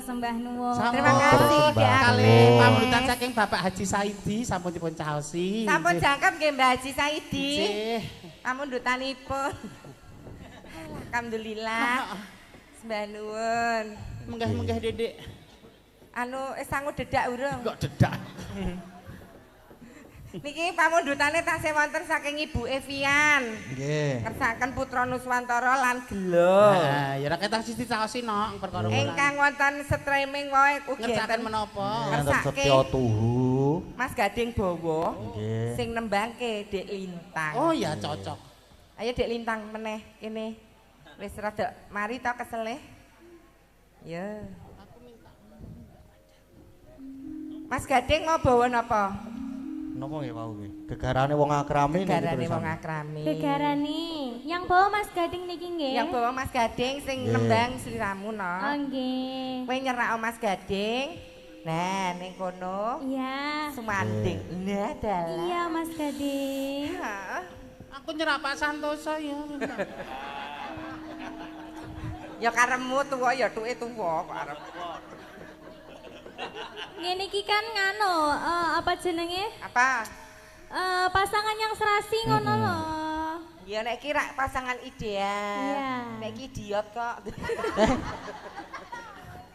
sembah nuwun. Terima kasih kali pamulutan saking Bapak Haji Saidi sampun dipun caosi. Sampun jangkep nggih Mbah Haji Saidi. Nggih. Pamundutanipun. Alhamdulillah. Sembah nuwun. Menggah-menggah Dedek. Sangu dedak urung. Kok dedak. Niki pamundutane tasih wonten saking Ibu Evian. Nggih. Kersaken Putra Nuswantara lan Gelo. Nah, ya ra ketang sisi caosi nok perkara kula. Ingkang wonten streaming wae ugi ngersaken menapa? Enten Setya Tuhu. Mas Gading Bawa. Nggih. Sing nembangke Dek Lintang. Oh ya cocok. Ayo Dek Lintang meneh kene. Wis rada mari ta keseleh. Ya. Mas Gading mau bawa napa? Napa nggih wau nggih? Gegarane wong akrami niki Gegarane tulisan. wong akrami. Gegarani. Yang bawa Mas Gading niki nggih. Yang bawa Mas Gading sing nembang sliramu no. Oh nggih. Kowe nyerak Mas Gading. Nah, ning kono. Iya. Sumanding. Lah dalah. Iya Mas Gading. Aku nyerah Pak Santoso ya. Ya karepmu tuwa ya tuke tuwa kok arep. Ngene iki kan ngano, apa jenenge? Apa? Pasangan yang serasi ngono lho. Ya nek iki rak pasangan ideal. Iya. Nek iki idiot kok.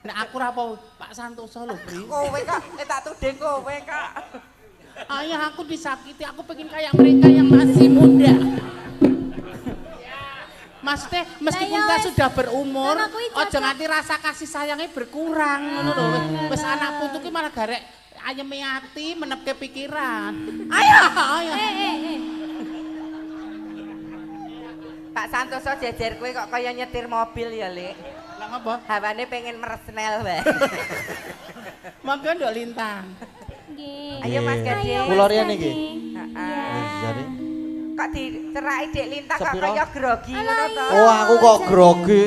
Nek aku ra apa Pak Santoso lho, Bri. Kowe kok tak tuding kowe kok. Ayah aku disakiti, aku pengen kayak mereka yang masih muda. Maksudnya meskipun kita sudah berumur, ojo nganti rasa kasih sayangnya berkurang ngono lho. Wis anak putu ki malah garek ayeme ati menepke pikiran. Ayo, ayo. Pak Santoso jejer kowe kok kaya nyetir mobil ya, Lek. Lah ngapa? Hawane pengen meresnel wae. Monggo Ndok Lintang. Nggih. Ayo Mas Gading. Kula riyen iki. Iya. Jadi Kok diceraki Dek Lintang kok kaya grogi ngono to. oh aku kok grogi.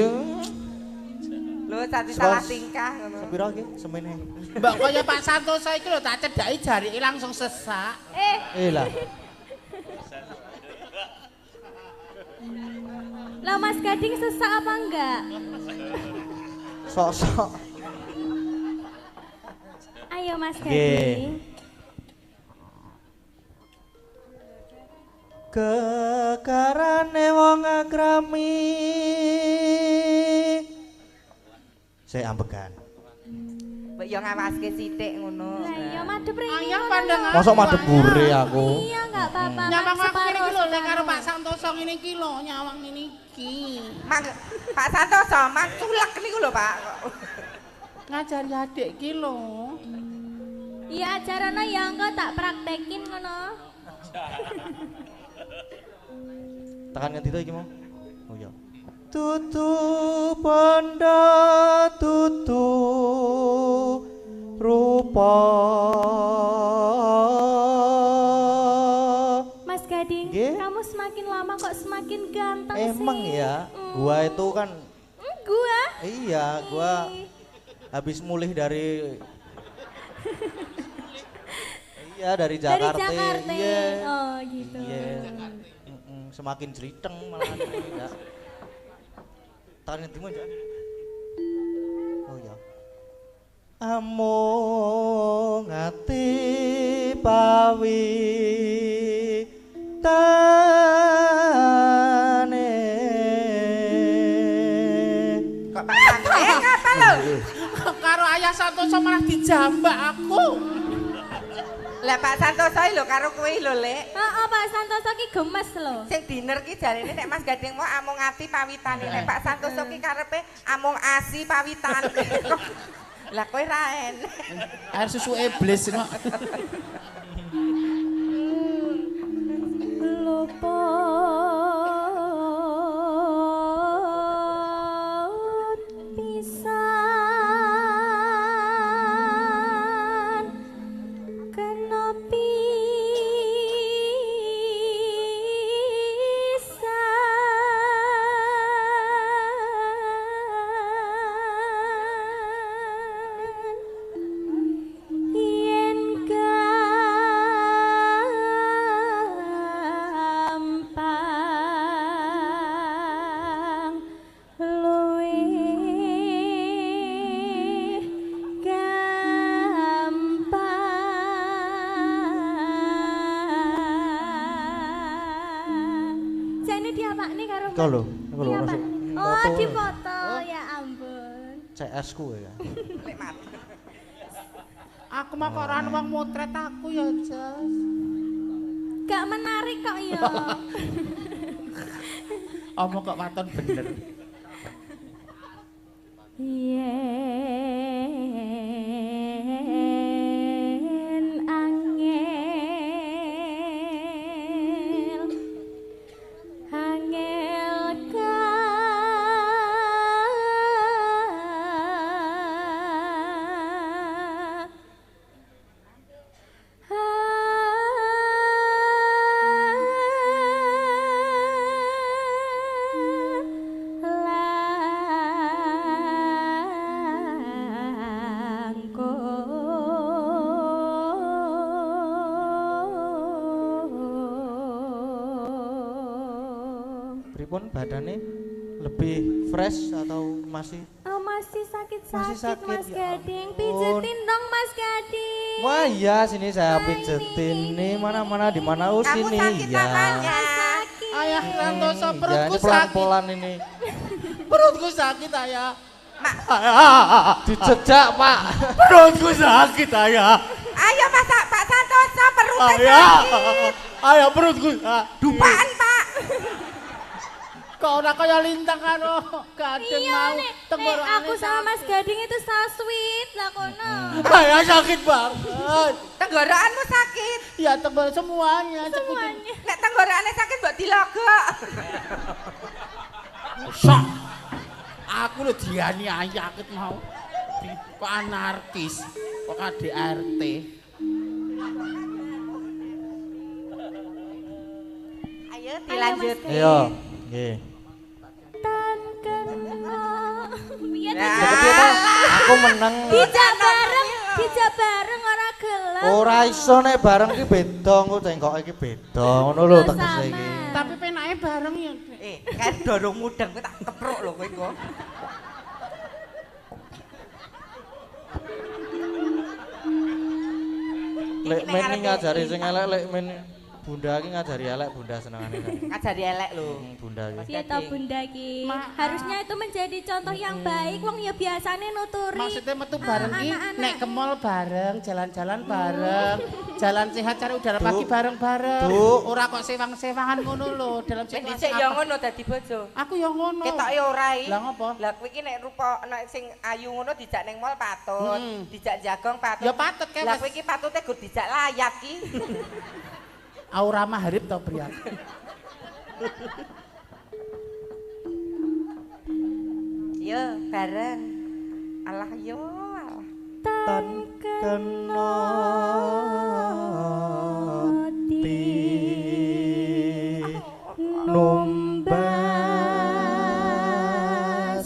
Lho satu salah tingkah ngono. Sepira iki semene? Mbak kaya Pak Santoso iki lho tak cedhaki jarike langsung sesak. Lah. Lah Mas Gading sesak apa enggak? Sok-sok. Ayo Mas Nggih. Gading. Kekarane wong akrami. Saya ambekan. Mbok yo ngawaske sithik ngono. Lah iya madhep rene. Ayah pandangan. Mosok madhep bure aku. Iya enggak apa-apa. Nyawang aku ngene iki lho lek karo separuh. Pak Santoso ngene iki lho nyawang ngene iki. Pak Santoso, mang culek niku lho, Pak. Ngajari adik iki lho. Iya ajarana ya engko tak praktekin ngono. Tekan ngendi to iki mau? Oh iya. Tutu panda tutu rupa. Mas Gading, Nggih. kamu semakin lama kok semakin ganteng Emang sih. ya, gua itu kan Gua? iya, gua habis mulih dari iya dari Jakarta. Dari Jakarta. Iya. Oh gitu. Iya. Semakin jriteng malah ya. Tahan ngendi aja. Oh ya. Amung ati pawi tane. Kok Pak Santoso apa lho? Karo Ayah Santoso malah dijambak aku. Lah Pak Santoso lho karo kowe lho, Lek. Heeh, Pak Santoso ki gemes lho. Sing diner ki jarene nek Mas Gading mau amung ati pawitane. Nek Pak Santoso ki karepe amung asi pawitane. Lah kowe ra enek. Air susu iblis kok. Luput pisan kena pisan yen gampang luwih Kau lho, iku lho Iya, ono Pak. sing Oh, foto. di foto. Ya ampun. CS ku ya. Lek mat. Aku mah kok ora wong motret aku ya, Jas. Gak menarik kok ya. Omong kok waton bener. Yen angel angel Pripun badane lebih fresh atau masih? Oh, masih sakit-sakit, Masih sakit, Mas ya Gading. ampun. Pijetin dong, Mas Gading. Wah iya sini saya Nah, pijetin ini. nih mana-mana di mana oh Kamu sini sakit ya. apanya? Sakit. Ayah Santoso Ya, perutku ini sakit. pelan-pelan ini. Perutku sakit, Ayah. Mak, Dijejak pak. Perutku sakit, Ayah. ayo masak Pak Santoso perutnya Ayah. sakit. Ayah perutku. Dupaan Pak. Kok ora kaya lintang karo Gading Iya, mau nek tenggorokane aku sama Mas sakit. Gading itu saswit lah kono. Ayah sakit banget. Tenggorokanmu sakit. Ya tenggorok semuanya. Semuanya. Nek tenggorokannya sakit mbok dilogok. Sok. Aku lho dianiaya ket mau. Kok anarkis. Kok KDRT. Ayo dilanjut. Ayo. Nggih. Tan kena. Biar Nah. Ya kepiye ta? Aku menang. dijak bareng ora gelem. Ora iso nek bareng ki beda, engko cengkoke ki beda. Ngono lho Yo, tegese sama. iki. Tapi penake bareng ya. Kan dorong mudeng kowe tak kepruk lho kowe engko. Lek Iki men nek iki ngarepe ngajari sing lintang. elek lek men Bunda iki ngajari elek Bunda senengane kan. Ngajari elek lho. Bunda iki. Iya toh Bunda ki. Maaf. Harusnya itu menjadi contoh yang baik. Wong ya biasane nuturi. Maksudnya metu bareng ki anak-anak. nek ke mall bareng, jalan-jalan bareng, jalan sehat cari udara pagi Duk. bareng-bareng. Duk. Ora kok sewang-sewangan ngono lho dalam Wis situasi dhisik ya apa. ngono dadi bojo. Aku ya ngono. Ketoke ora iki. Lah ngopo? Lah kowe iki nek rupa nek sing ayu ngono dijak ning mall patut, dijak jagong patut. Ya patut kae Lah wis. kowe iki patute gur dijak layak ki. Aura maharib to pria. Yo bareng. Alah yo alah. Tan kena ti numbas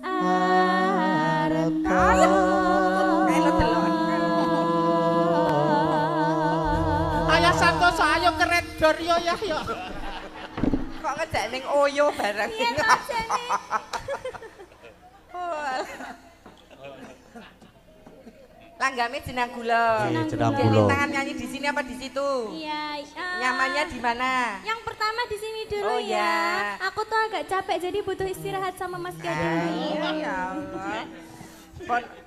arep Melu delon. Ayah Santoso ayo keredor yo ya yo. Kok ngejak ning Oyo bareng. Iya toh jane. Oh, alah. Langgame jenang gula. Iya, jenang Jadi gula. tangan nyanyi di sini apa di situ? Iya. Nyamannya di mana? Yang pertama di sini dulu Oh, ya. ya. Aku tuh agak capek jadi butuh istirahat sama Mas Gading. Iya ya Allah.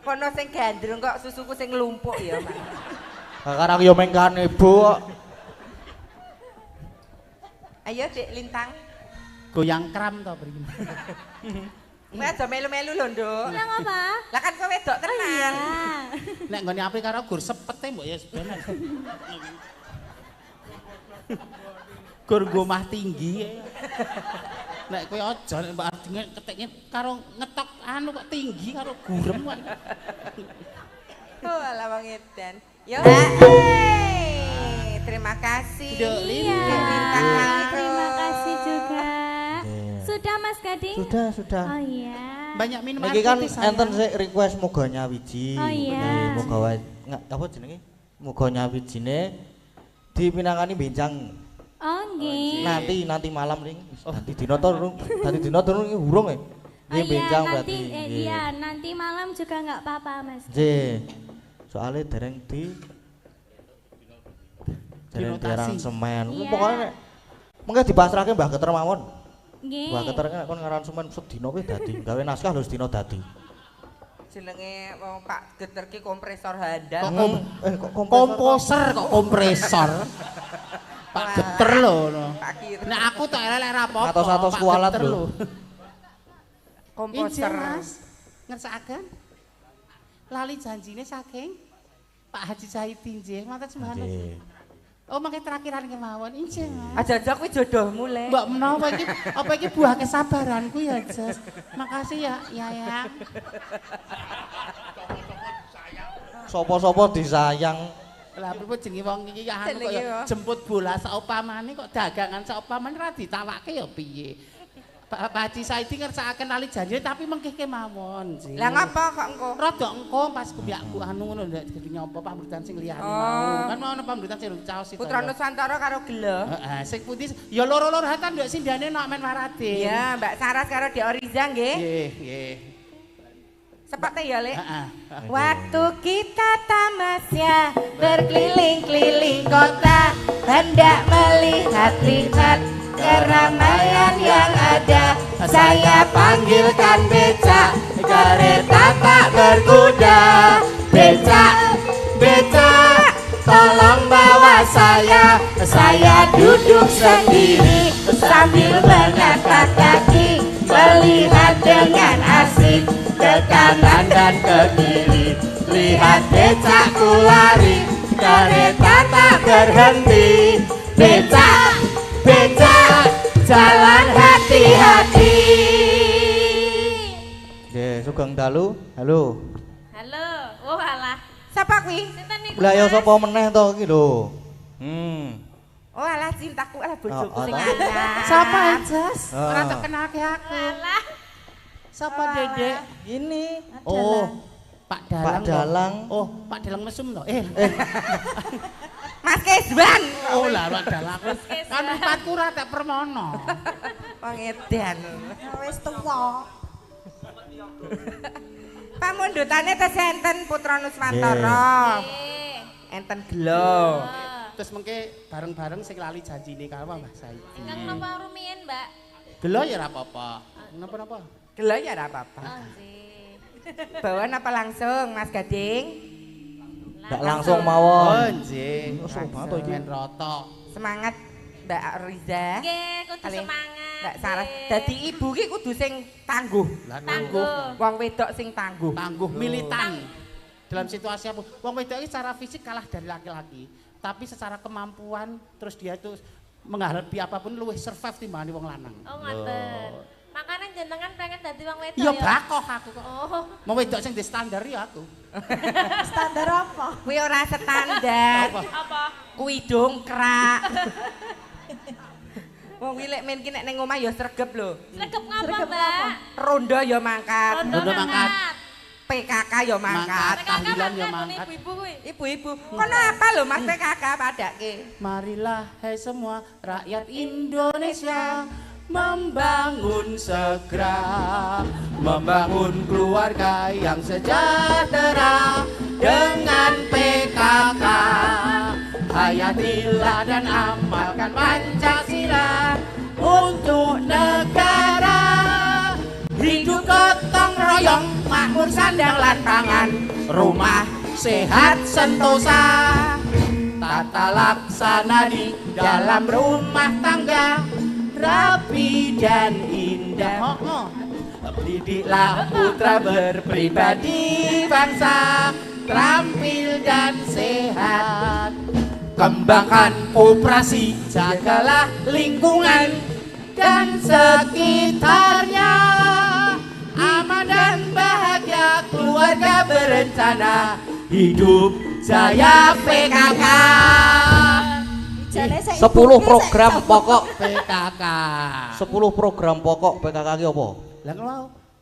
Kono sing gandrung kok susuku sing nglumpuk ya, Mas. Sekarang yo mengkan ibu. Ayo Dik Lintang. Goyang kram to beri. Kowe aja melu-melu lho, Nduk. Bilang apa? Lah kan kowe wedok Oh iya. tenan. Nek nggone apik karo gur sepete mbok ya sebenarnya. Gur gomah tinggi. Nek kowe aja nek mbak Ardine keteknya karo ngetok anu kok tinggi karo gurem kok. Oh, alah wong edan. Yo. Terima kasih. Nduk Iya. Lintang lagi Terima terus. kasih juga. Iya. Sudah Mas Gading? Sudah. Oh iya. Banyak minum Niki kan putih, sayang. enten sik request muga nyawiji. Oh, iya. Nggih, muga wae apa jenenge? Muga nyawijine dipinangani benjang. Oh nggih. Nanti malam ring. Nanti dina to urung. Nanti dina to urung urung e. Oh Nggih iya, benjang nanti berarti. Nggih. iya, nanti malam juga nggak apa-apa Mas. Nggih. Soale dereng Dinotasi. diaransemen. Iya. Pokoknya nek mengke dipasrahke Mbah Keter mawon. Nggih. Wah, keterangan kon ngaransemen sedina kuwi dadi. Gawe naskah lho sedina dadi. Jenenge wong Pak Geter ki kompresor handal. Kok Komposer kok kompresor. Pak Geter lho. Pak Kiri. Nek aku tak elek ra apa-apa. Atos-atos Pak kualat Geter lho. Komposer. Injil, Mas. Ngersakaken. Lali janjine saking Pak Haji Saidi nggih, matur sembahana. Nggih. Oh, mangke terakhiran kemawon. Injil, Mas. Aja-aja kuwi jodohmu le. Mbak menawa iki apa iki buah kesabaranku ya, Jas. Makasih ya, Yayang. Sopo-sopo disayang. Lah pripun jenenge wong iki ya anu Jenenge kok ya ya. jemput bola saupamane kok dagangan saupamane ra ditawake ya piye. Pak Haji Saidi ngersakaken lali janjine tapi mengke kemawon. Jing. Lah ngapa kok engko? Rada engko pas kumbakku anu ngono ndak jadi nyapa pamrutan sing liyane Oh. mau. Kan mau ana pamrutan sing caos itu. Putra Nusantara karo Gelo. Heeh, sing putih ya loro-loro hatan ndak sindane nok men warade. Iya, Mbak Saras karo Dek Oriza nggih. Nggih, nggih. Sepate ya, Le. Heeh. Waktu kita tamasya berkeliling-keliling kota, hendak melihat-lihat keramaian yang ada. Saya panggilkan becak, kereta tak berkuda. Becak, becak, tolong bawa saya. Saya duduk sendiri sambil mengangkat kaki, melihat dengan asik ke kanan dan ke kiri. Lihat becakku lari, kereta tak berhenti. Becak, becak, jalan hati-hati. Nggih, sugeng dalu. Halo. Halo. Oh alah. Siapa kuwi? Sinten niku? Lah ya Mas? sapa meneh to iki lho. Oh alah cintaku, alah bojoku Oh, sing oh, anyar. Sapa Jas? Ah. Ora tak kenalke aku. Alah. Sapa Dedek? Ini. Oh, Pak Dalang. Pak toh. Dalang. Oh, Pak Dalang mesum toh. Mas Kesban. Oh lah Pak Dalang. Kan empatku ra tak permono. Wong edan. Wis tuwa. Pamundhutane tes enten Putra Nuswantara. Nggih. Enten Gelo. Terus mengke bareng-bareng sing lali janjine karo Mbah Saidi. Ingkang napa rumiyin, Mbak? Gelo ya ora apa-apa. Napa-napa? Gelo ya ora apa-apa. Oh, nggih. Bawa apa langsung Mas Gading? Ndak langsung Oh, mawon. nggih. Seru banget to iki. Men roto. Semangat Mbak Riza. Nggih, kudu Kali semangat. Mbak Saras. nggih. Dadi ibu ki kudu sing tangguh. Lah Tangguh. Wong wedok sing tangguh. tangguh militan dalam situasi apa wong wedok ini secara fisik kalah dari laki-laki tapi secara kemampuan terus dia itu menghadapi apapun luwih survive timbangane wong lanang. Oh, ngoten. Makanya jenengan pengen dadi wong wedok Iya ya? bakoh aku kok. Oh. Wong wedok sing di standar ya aku. Standar apa? Kuwi ora standar. Apa? Kuwi dongkrak. Wong kuwi lek men ki nek ning omah ya sregep lho. Sregep ngapa, Sregep Mbak? Rondo ya mangkat. Rondo mangkat. PKK ya mangkat. Mangkat. Tahlilan ya Kakak mangkat. ibu-ibu kuwi. Ibu-ibu, kono apa lho Mas PKK padake? Marilah hai semua rakyat Indonesia membangun segera, membangun keluarga yang sejahtera dengan PKK. Hayatilah dan amalkan Pancasila untuk negara. Hidup gotong royong, makmur sandang lantangan, rumah sehat sentosa. Tata laksana di dalam rumah tangga rapi dan indah. Didiklah putra berpribadi bangsa, terampil dan sehat. Kembangkan operasi, jagalah lingkungan dan sekitarnya. Aman dan bahagia keluarga berencana, hidup jaya PKK. Jane sing 10 program ibu-ibu pokok. PKK. 10 program pokok PKK ki apa? Lah kalau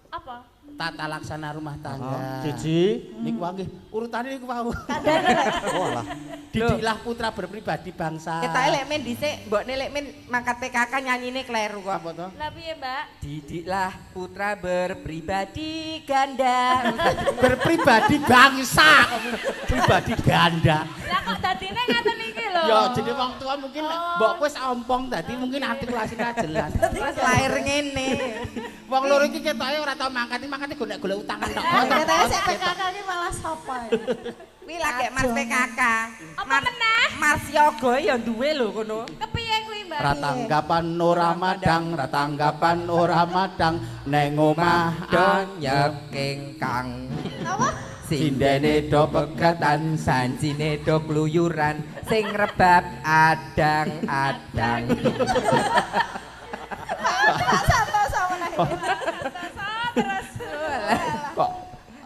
Apa? tata laksana rumah tangga. Siji. Niku wae urutane niku wau. Kandhane lek Oh alah. Didiklah putra berpribadi bangsa. Ketoke lek men dhisik, mbokne lek men mangkat PKK nyanyine kleru kok. apa to? Lah piye, Mbak? Didiklah putra berpribadi ganda. Berpribadi bangsa. Pribadi ganda. Lah kok dadine ngaten iki? lho. Ya jadi wong tua mungkin mbokku wis ompong dadi mungkin artikulasinya ra jelas. Terus lahir ngene. Wong loro iki ketoke ora tau mangkat golek-golek utangan tok. Katanya saya PKK ini malah sapa ya? Kuwi lagi Mas PKK. Apa meneh? Mas Yoga ya duwe lho kono. Kepiye kuwi, Mbak? Ratanggapan ora madang neng omah Donyek ingkang Apa? sindene do pegatan sancine do pluyuran sing rebab adang-adang. Satu sama nih. kok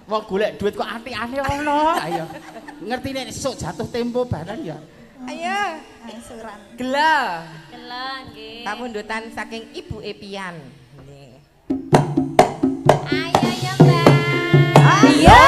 wong golek duit kok aneh-aneh ono. Ayo. Ngerti nek sesuk jatuh tempo barang ya. Ayo, Suran. gela. Geleng nggih. Pamundutan saking Ibu Epian. Nggih. Ayo ya, Mbak. Iya.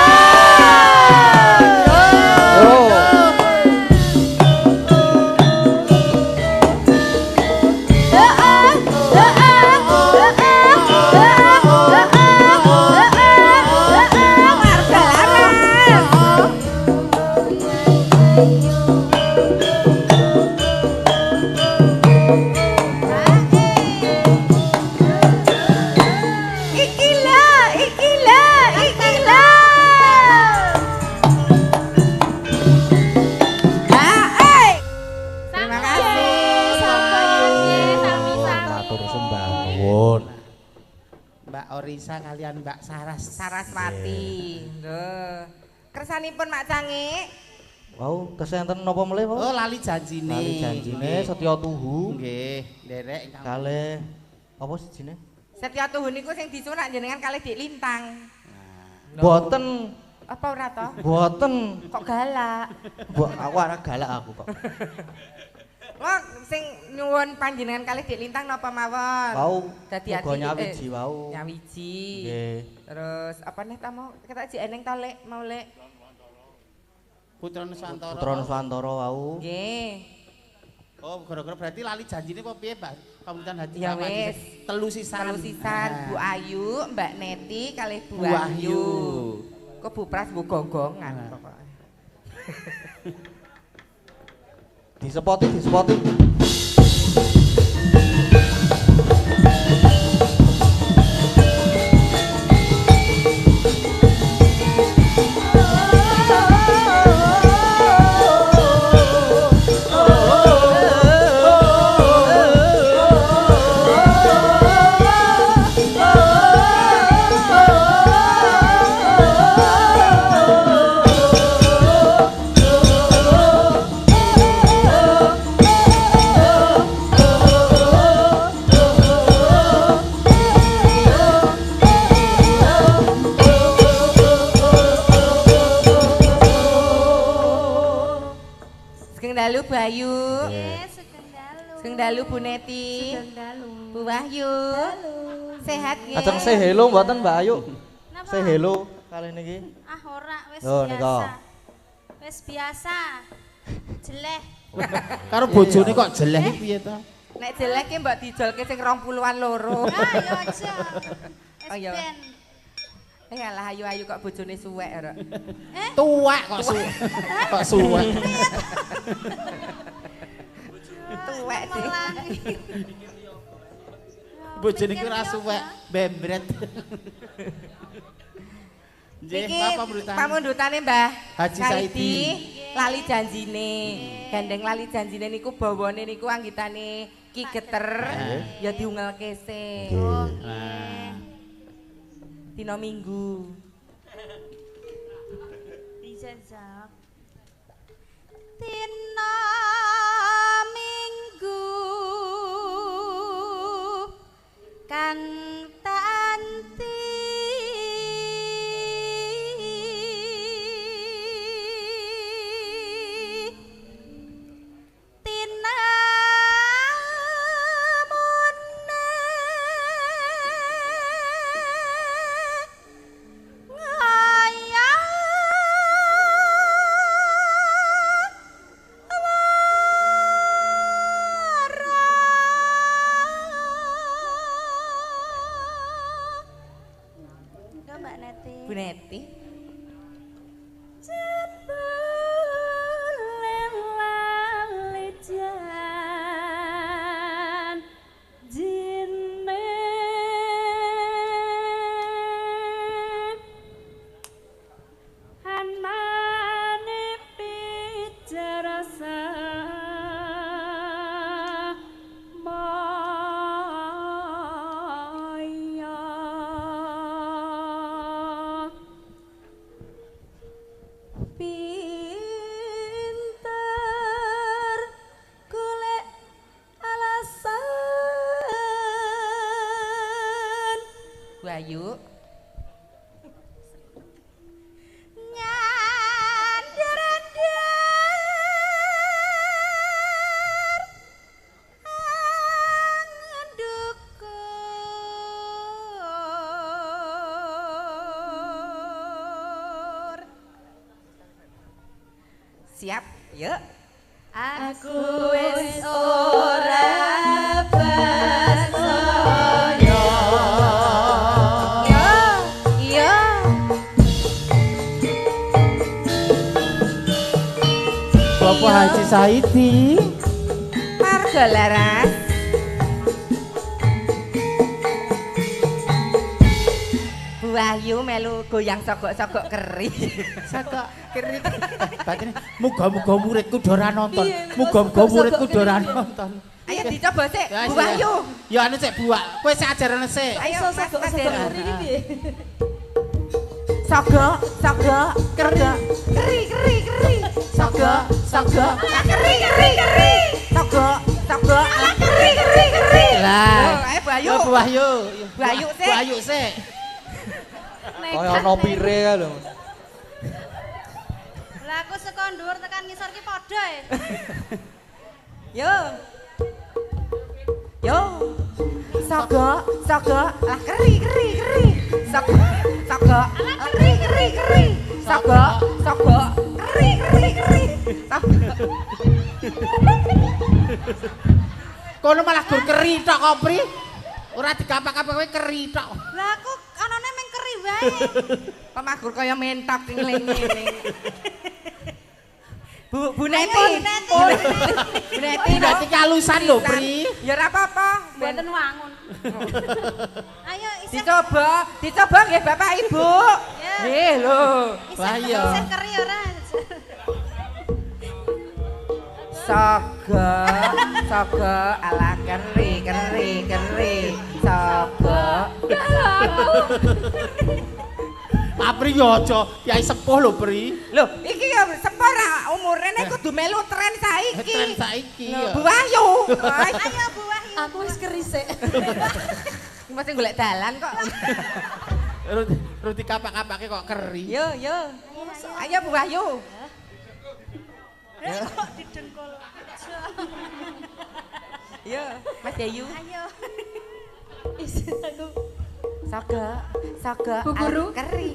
Terima kasih. Matur sembah nuwun. Mbak Orisa kalian Mbak Saras. Saraswati. Lho. Kersanipun Mak Cangik. Wau, kesenten napa melih, Oh, Pak? lali janjine. Lali janjine Setya Tuhu. Nggih, nderek ingkang Kalih apa sijine? Setya Tuhu niku sing disunak jenengan kalih Dik Lintang. Boten, Apa ora to? boten. Kok galak? Aku ora galak aku kok. Wah, sing nyuwun panjenengan kalih Dik Lintang napa mawon? Wau, Dadi muga nyawiji wau. Nyawiji. Nggih. Terus apa nih ta mau kita ji eneng ta Lek, mau Lek. Putra Nusantara. Putra Nusantara wau. Nggih. Oh, gara-gara berarti lali janjine apa piye, Pak? Pamungtan hati Ya Pak Mandi. wis. Telu sisan. Kalau sisan Ah. Bu Ayu, Mbak Neti kalih Bu Bu Wahyu. Wahyu. Kok Bu Pras Bu gonggongan Ah. pokoknya. Disepoti, disepoti. Sugeng dalu Bu Ayu. Nggih, sugeng dalu. Sugeng dalu Bu Neti. Sugeng dalu. Bu Wahyu. Sehat nggih. Ajeng say hello mboten Mbak Ayu? Napa? Say hello kali niki. Ah ora, wis Loh, biasa. nika. Wis biasa. Jeleh. Karo bojone kok jeleh iki piye to? Nek jelek ki mbok dijolke sing 20-an loro. Ah, ya aja. Oh, iya. Ben. Alah ayu-ayu kok bojone suwek ora. Tuwek kok kok suwek. Tuwek sih. Melangi. Bojone iki ora suwek, bembret. Nggih, Niki apa berutan? pamundutane Mbah Haji Saidi. Lali janjine. Gandeng lali janjine niku bawane niku anggitane Ki Geter ya diungelke se. Nah. Dina Minggu. Dijajak. Dina Minggu kan tanti Mbak Neti. Bu Neti. Jebule lali Pinter golek alasan Bu Ayu. Siap, yuk. Aku wis ora percaya. Yo. Bapak Haji Saidi. Marga Laras. Bu Ayu melu goyang sogok-sogok keri. Saka keri. Bacane muga-muga muridku do ora nonton. Muga-muga muridku do ora nonton. Ayo dicoba sik, Ya, Bu ya. Ayu. Ya anu sik buak. Kowe sik ajarane sik. Ayo Mas Sogok Kadir. keri iki piye? Sogok, sogok, kerja. Keri. Sogok, sogok. Keri. Sogok, sogok. Keri. Lah. Ayo Bu Ayu. Yo Bu Ayu. Bu Ayu sik. Bu Ayu sik. Kaya ana pire kae lho. Lah aku saka dhuwur tekan ngisor ki padha e. Yo. Sogok, sogok. Lah keri. Sogok, sogok. Lah keri. Sogok, sogok. Keri. Sogok. Kono malah gur keri tok kok, Pri. Ora digapak-gapak kowe keri tok. Lah aku anane meng keri wae. Pemagur kaya mentok ngling-ngling. Bu Neti. Ayo, Bu Neti. Bu Neti. Berarti kalusan lho, Pri. Ya ora apa-apa. Mboten wangun. Ayo isih Dicoba nggih Bapak Ibu. Ya. Nggih lho. Wah, iya. isih keri ora. Sogok ala keri. Sogok. Pak Pri yo aja Kyai sepuh lho, Pri. Lho, iki ya sepo ra umure nek kudu melu tren saiki. Tren saiki ya. Bu Ayu. Ayo Bu Wahyu. Aku wis keri sik. Masih golek dalan kok. Ruti kapak-kapake kok keri. Yo. Ayo Bu Wahyu. Kok didengkul. Yo, Mas Dayu. Ayo. Isi aku. Sogok. Bu Guru. Keri.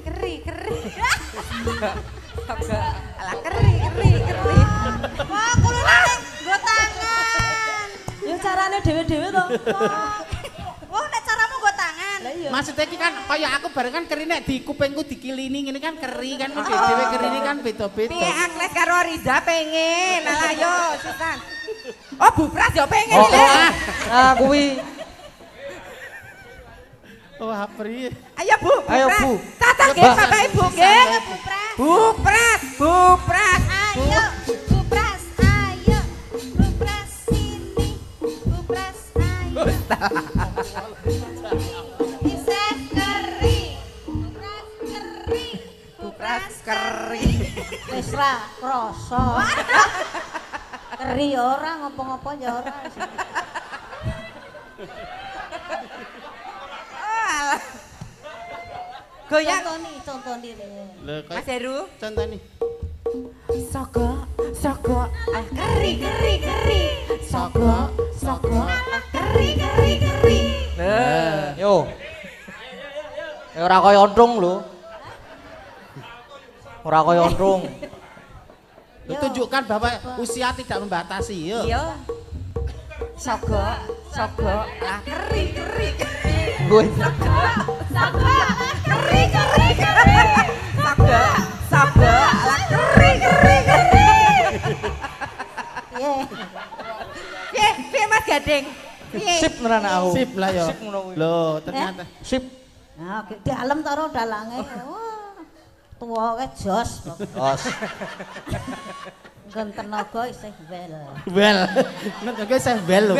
Sogok. Ala keri. Wah, kulune nggo tangan. Ya carane dhewe-dhewe to. Wah, nek caramu nggo tangan. Lah iya. Maksudnya iki kan kaya aku bareng kan keri nek di kupingku dikilini ngene kan keri kan dhewe keri ini kan beda-beda. Piye Agnes karo Riza pengen. Alah yo, Susan. Oh, Bu Pras yo pengen Oh, lho. kuwi. Wah, Pri. Ayo Bu. Ayo, Bu. Tata nggih Coba. Bapak Ibu nggih. Ayo Bu Pras. Bu Pras. Ayo Bu Pras. Ayo Bu Pras sini. Bu Pras ayo. Isih keri. Bu Pras keri. Wis ra krasa. Keri ora ngopo-ngopo ya ora. Goyang. Contoni re. Lho, Mas Heru. contone. Sogok. Ah, keri. Sogok. Ah, keri. Yo. Ora kaya ontrung lho. Ora kaya ontrung. Lu tunjukkan bahwa usia tidak membatasi, yuk. Iya. Sogok. Ah, keri. Gue. Sogok. Keri. Sogok. Ah, keri. Piye? Piye Mas Gading? Piye? Sip tenan aku. Sip lah ya. Sip ngono kuwi. Loh, ternyata. Sip. Nah, dalem karo dalange. Wah. Tuwa ke jos. Os. nggon tenaga isih wel. Wel. Ngono saya wel lho.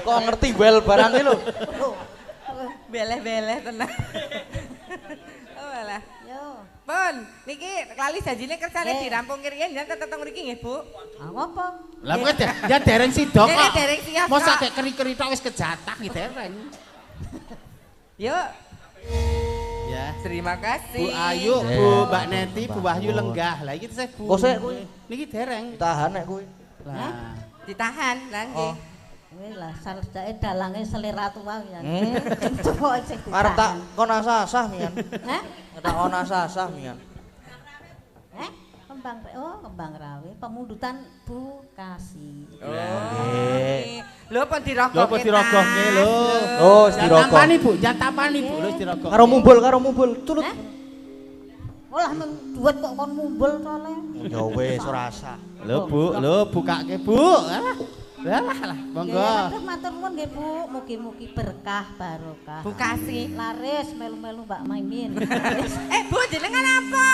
Kok ngerti wel barang iki lho. Beleh-beleh tenan. Oh alah. Yo. Pun, niki lali janjine kersane dirampung kiriyen jan tetep mriki nggih, Bu. Ah ngopo? Lah kowe ya dereng sida kok. Ini dereng siap, Mosok Kak. gek keri-keri tok wis kejatah iki dereng. Yuk, Ya. terima kasih. Bu Ayu, Bu Mbak Neti, Bu Wahyu lenggah. Lah iki saya Bu. Kok sik kuwi? Niki dereng. Tahan nek kuwi. Lah. Ditahan, lah nggih. Kowe lah salejake dalange selera tua ya. Hmm. Coba isih Arep tak ditahan. kon asah-asah mian. Hah? Tak kon asah-asah mian. Kembang rawe pemundutan Bu Kasih. Oh. Nggih. Lho pun dirogokke. Lho apa dirogohke lho. Oh, wis Jangan dirokok. tampani Bu, jangan tampani Bu, lho dirokok. Karo mumbul, culut. Hah? Olah mung duet kok kon mumbul tole. Ya wis ora asah. Lho bukake Bu. Lah, monggo. Nggih, matur nuwun nggih Bu, mugi-mugi berkah barokah. Bu Kasih. Laris melu-melu Mbak Maimin. Bu jenengan apa?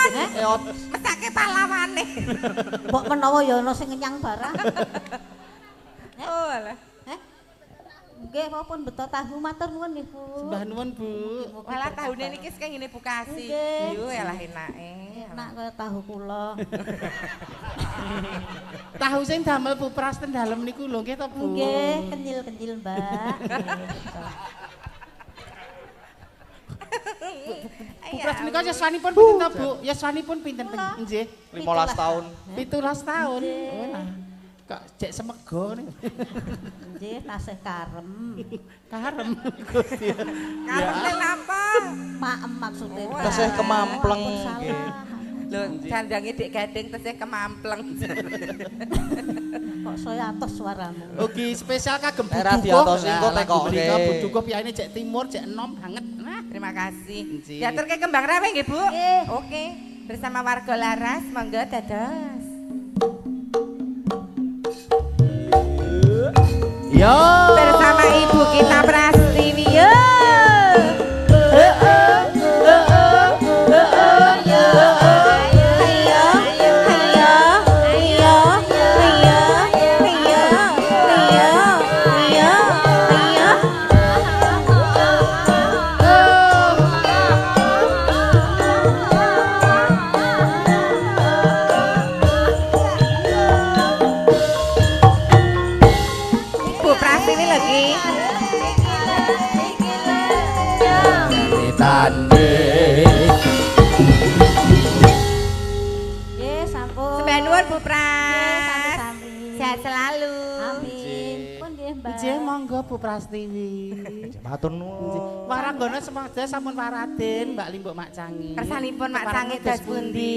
Mesake pahlawane. Mbok menawa ya ana sing ngenyang barang. Oh alah. Heh? Nggih, pun beto tahu matur nuwun nggih Bu. Sembah nuwun Bu. Walah tahune niki sing ngene Bu Kasih. Nggih. Yo elah enake. Enak kaya tahu kula. Tahu sing damel Bu Pras ten dalem niku lho nggih to Bu. Nggih, kenyil-kenyil Mbak. Bu Pras menika yuswanipun pinten to Bu? Yuswanipun pinten nggih? 15 tahun. 17 tahun. Oh, nah. Kok jek semego nih. Nggih, tasih karem. Karem Gusti. Karep apa? Maem maksudnya. Oh, Tesih kemampleng Salah. nggih. Lho, janjange Dik Gading tesih kemampleng. Kok saya atos suaramu. Oke, spesial kagem Bu Era Dukuh. diatosi engko Lah, tekoke. mrika Bu Dukuh piyane jek timur, jek enom banget. Nah, Terima kasih. Nggih. Diaturke kembang rawe nggih, Bu? Nggih. Oke. Bersama warga Laras, monggo dados. yo. Bersama Ibu kita Prastiwi. Yo. Bu Prastiwi lagi. Nggih, sampun. Sembah nuwun Bu Pras. Sami-sami. Sehat selalu. Amin. Pun nggih, Mbak. Nggih, monggo Bu Prastiwi. Matur nuwun. Waranggono semada sampun paraden Mbak Limbuk Mak Cangi. Kersanipun Mak Cangi Keparangan dos pundi?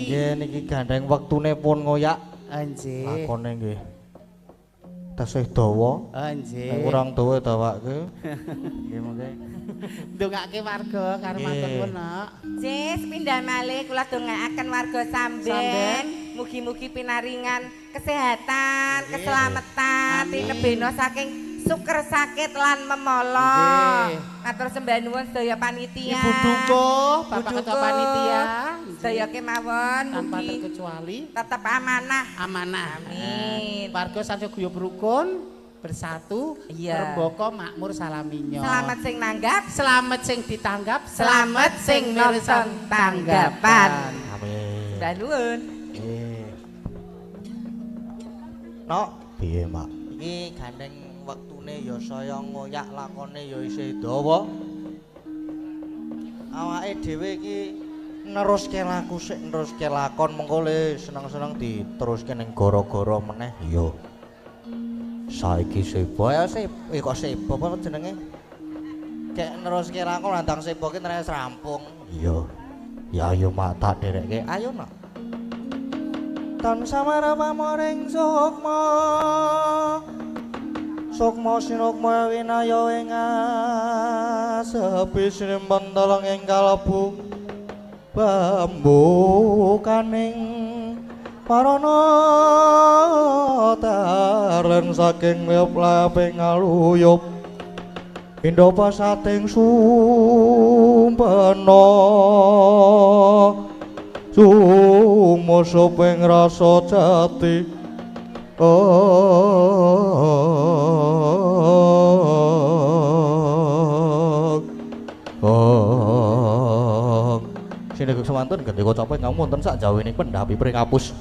Nggih niki gandeng wektune pun ngoyak. Anjir. Lakone nggih. Tasih dawa. Anjir. Nek kurang dawa dawake. Nggih monggo. Ndongake warga karo Nggih. matur nuwun, Nak. Jis pindah malih kula dongaaken warga Samben. Samben. Mugi-mugi pinaringan kesehatan, Nggih. keselamatan, Amin. tinebena saking suker sakit lan memolo. Nggih. Matur sembah nuwun sedaya panitia. Ibu Dukuh, Bu Bapak Ketua Dukuh, Panitia. sedaya kemawon Tanpa mugi terkecuali tetap amanah. amanah. Amin. Warga saja guyub rukun, bersatu, Iya. rembaka makmur salaminyo. Selamat sing nanggap, Selamat sing ditanggap, selamat sing nonton tanggapan. Amin. Mbah nuwun. Nggih. Nok, piye, Mak? Iki gandeng wektune ya saya ngoyak lakone ya isih dawa. Awake dhewe iki neruske laku sik neruske lakon mengko le seneng-seneng diteruske ning gara-gara meneh ya. Saiki sebo ya kok sebo apa jenenge? Kayak neruske lakon landang sebo ki terus rampung. Iya. Ya ayo Mak tak dereke. Ayo Nak. Tan samara pamoring sukma sukma sinukma winaya ing asepi sinimpen tolong ing kalebu bambu kaning parana tarlen saking lep-leping aluyup Indo pasating sumpena sung rumasa ping rasa jati Sinegek semanten gendika cape ngamu wonten sak jawene pendhapi pringapus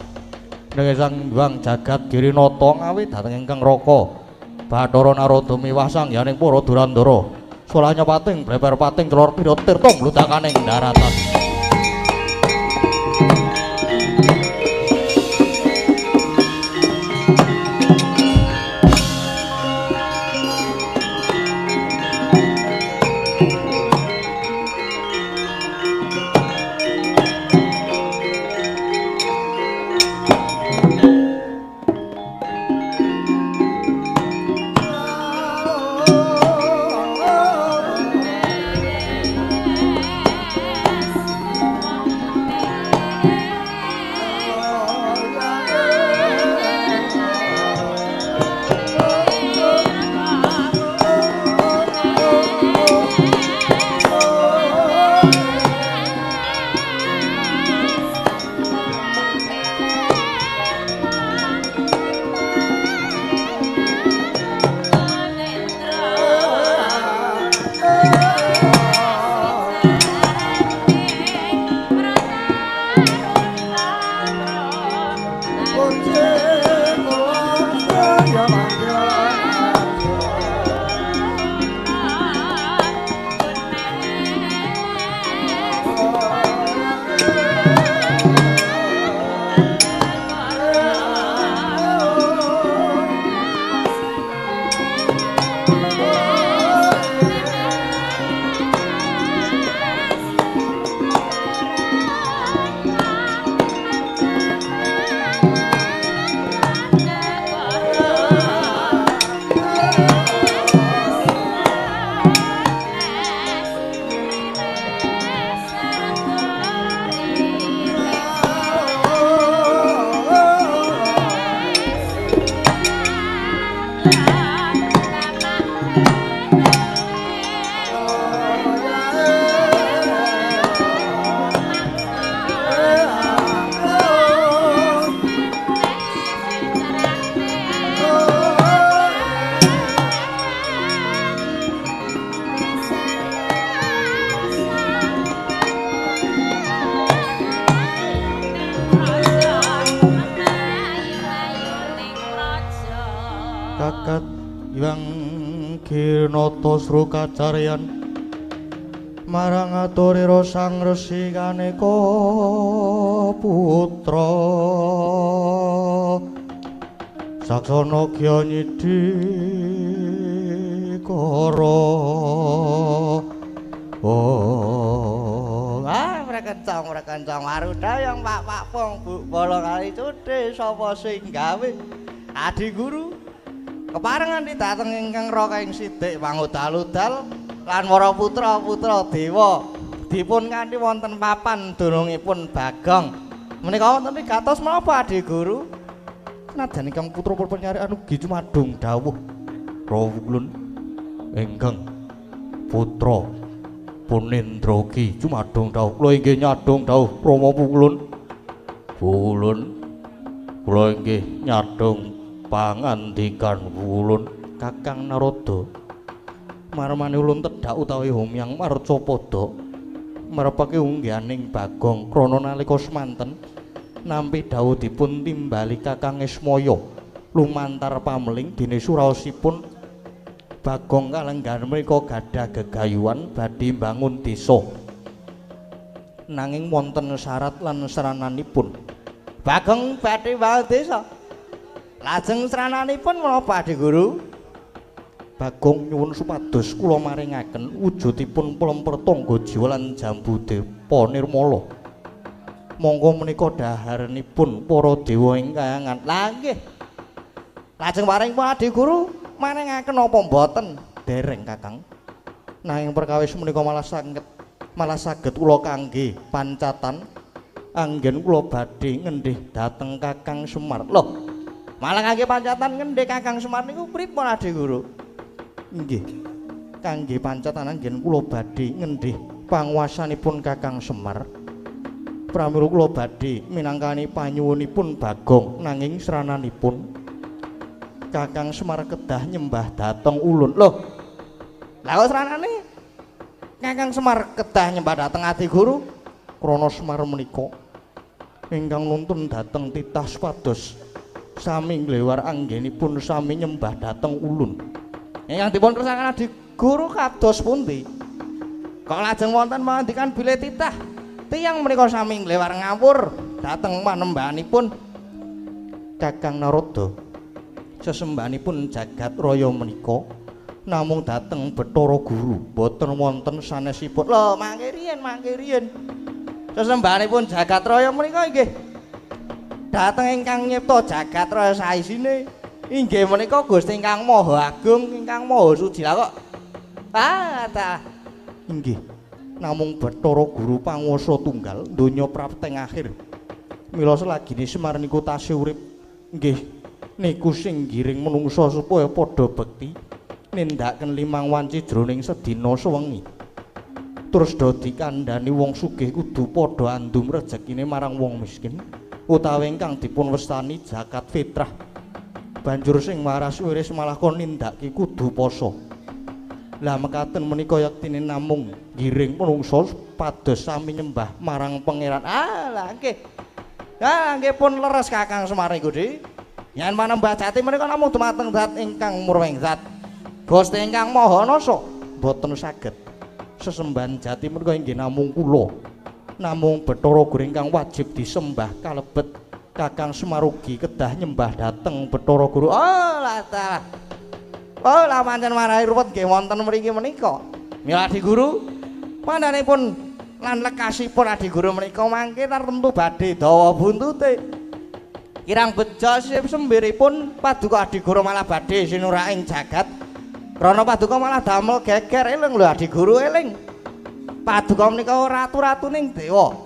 nenging Sang Hyang Jagat Girinata ngawi dhateng ingkang raka Bathara Narada miwah sangyaning para Durandara Sulanya pating bleber pating celor pira tirta mludakaning daratan Kakat Hyang Girinata sru kacaryan marang aturira Sang Resi Kaneka putra saksana Gya Nyidikara mrekencong Maruda yang Pak Pong Bu Bala kali cudhe sapa sing gawe Adi Guru keparengan dithateng ingkang raka ing sithik pangudal-udal lan para putra-putra dewa dipun kanthi wonten papan dunungipun Bagong menika wonten kados menapa Adi Guru senajan ingkang putra penyarian ugi cumadung dawuh rawuh ingkang putra Punendragi cumadung dawuh kula inggih nyadong dawuh Rama Pulun kula inggih nyadong pangandikan Wulun Kakang Narada marmane ulun tedhak utawi Humyang Marcapada marepake ungganing Bagong krana nalika semanten nampi dawuh dipun timbali Kakang Ismaya lumantar pameling dene suraosipun Bagong kalenggan menika gadah gegayuhan badhe mbangun desa nanging wonten syarat lan serananipun Bagong badhe mbangun desa lajeng srananipun menapa Adi Guru? Bagong nyuwun supados kula maringaken wujudipun plemper tangga jiwa lan jambu depa nirmala. Monggo menika daharenipun para dewa ing kayangan. Lah nggih. Lajeng paring Adi Guru maringaken napa mboten? Dereng Kakang. Nanging perkawis menika malah saged kula kangge pancatan anggen kula badhe ngendhih dhateng Kakang Semar. Loh, malah kangge pancatan ngendhih Kakang Semar niku pripun Adi Guru? Nggih. Kangge pancatan anggen kula badhe ngendhih panguwasanipun Kakang Semar. pramila kula badhe minangkani panyuwunipun Bagong nanging srananipun Kakang Semar kedah nyembah dhateng ulun. Loh. Lah kok sranane Kakang Semar kedah nyembah dhateng Adi Guru krana Semar menika ingkang nuntun dhateng titah supados sami nglewar anggenipun sami nyembah dhateng ulun. Ingkang dipun kersakaken Adi Guru kados pundi? Kok lajeng wonten pangandikan bilih titah tiyang menika sami nglewar ngawur dhateng panembahanipun Kakang Narada. Sesembahanipun jagat raya menika namung dhateng Bathara Guru, boten wonten sanesipun. Lho, mangke riyen. Sesembahanipun jagat raya menika inggih dhateng ingkang nyipta jagat raya saisine. Inggih menika Gusti ingkang Maha Agung, ingkang Maha Suci. Lah kok inggih namung Bathara Guru panguwasa tunggal donya prapteng akhir. Mila selagine Semar niku tasih urip nggih niku sing giring menungsa supaya padha bekti nindakaken limang wanci jroning sedina sewengi. Terus dadi kandhani wong sugih kudu padha andum rejekine marang wong miskin utawi ingkang dipun westani zakat fitrah. Banjur sing waras wiris malah kon nindakake kudu poso. Lah mekaten menika yaktine namung giring menungsa pados sami nyembah marang pangeran. Lah nggih. Nggih pun leres Kakang Semar niku, Dik. Yen manembah jati menika namung dumateng zat ingkang murwing zat. Gusti ingkang Maha Nasa boten saged. Sesembahan jati menika inggih namung kula. Namung Bathara Guru ingkang wajib disembah kalebet Kakang Semar ugi kedah nyembah dhateng Bathara Guru. Oh lah pancen marahi ruwet nggih wonten mriki menika. Mila Adi Guru mandanipun lan lekasipun Adi Guru menika mangke tartemtu badhe dawa buntute. Kirang beja sembiripun Paduka Adi Guru malah badhe sinuraing jagat. Krana Paduka malah damel geger eling lho Adi Guru eling. Paduka menika ratu-ratuning dewa.